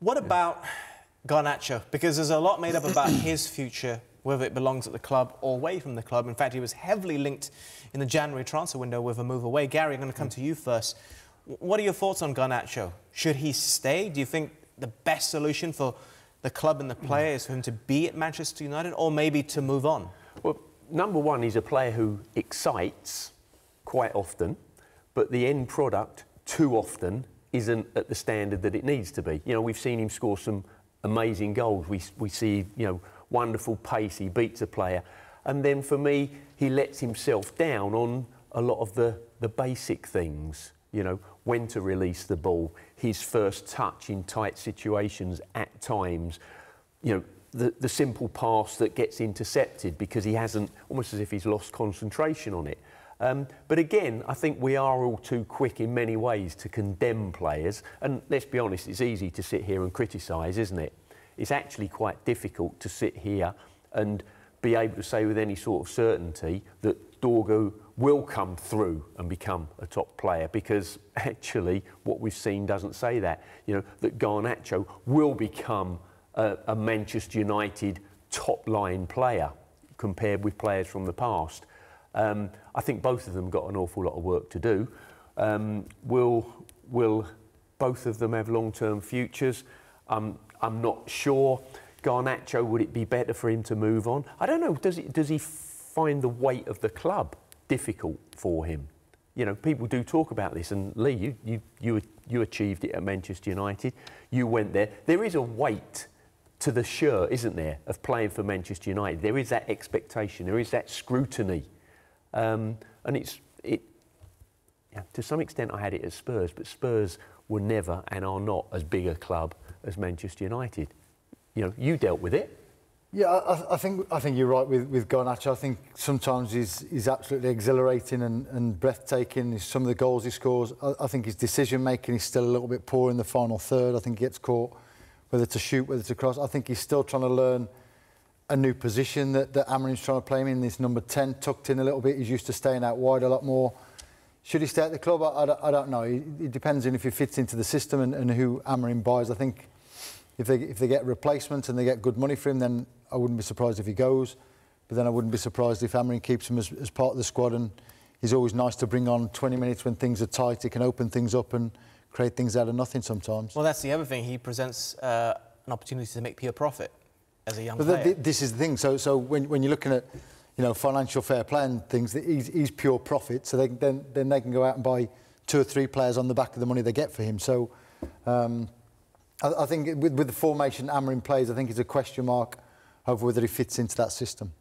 What about Garnacho? Because there's a lot made up about his future, whether it belongs at the club or away from the club. In fact, he was heavily linked in the January transfer window with a move away. Gary, I'm going to come to you first. What are your thoughts on Garnacho? Should he stay? Do you think the best solution for the club and the player is for him to be at Manchester United, or maybe to move on? Well, number one, he's a player who excites quite often, but the end product too often isn't at the standard that it needs to be. You know, we've seen him score some amazing goals. We see, you know, wonderful pace. He beats a player, and then for me, he lets himself down on a lot of the basic things. You know, when to release the ball, his first touch in tight situations at times. You know, the simple pass that gets intercepted because he hasn't, almost as if he's lost concentration on it. But again, I think we are all too quick in many ways to condemn players. And let's be honest, it's easy to sit here and criticise, isn't it? It's actually quite difficult to sit here and be able to say with any sort of certainty that Dorgu will come through and become a top player, because actually what we've seen doesn't say that. You know, that Garnacho will become a Manchester United top-line player compared with players from the past. I think both of them got an awful lot of work to do. Will both of them have long-term futures? I'm not sure. Garnacho, would it be better for him to move on? I don't know. Does he find the weight of the club difficult for him? You know, people do talk about this, and Lee, you achieved it at Manchester United. You went there. There is a weight to the shirt, isn't there, of playing for Manchester United? There is that expectation. There is that scrutiny. And yeah, to some extent I had it at Spurs, but Spurs were never and are not as big a club as Manchester United. You know, you dealt with it. Yeah, I think you're right with Garnacho. I think sometimes he's absolutely exhilarating and breathtaking. Some of the goals he scores, I think his decision making is still a little bit poor in the final third. I think he gets caught whether to shoot, whether to cross. I think he's still trying to learn a new position that Amorim's trying to play him in. This number 10 tucked in a little bit. He's used to staying out wide a lot more. Should he stay at the club? I don't know. It depends on if he fits into the system and who Amorim buys. I think if they get replacements and they get good money for him, then I wouldn't be surprised if he goes. But then I wouldn't be surprised if Amorim keeps him as part of the squad. And he's always nice to bring on 20 minutes when things are tight. He can open things up and create things out of nothing sometimes. Well, that's the other thing. He presents an opportunity to make pure profit as a young player. This is the thing. So when you're looking at, you know, financial fair play and things, he's pure profit. So then they can go out and buy 2 or 3 players on the back of the money they get for him. So I think with the formation Amorim plays, I think it's a question mark over whether he fits into that system.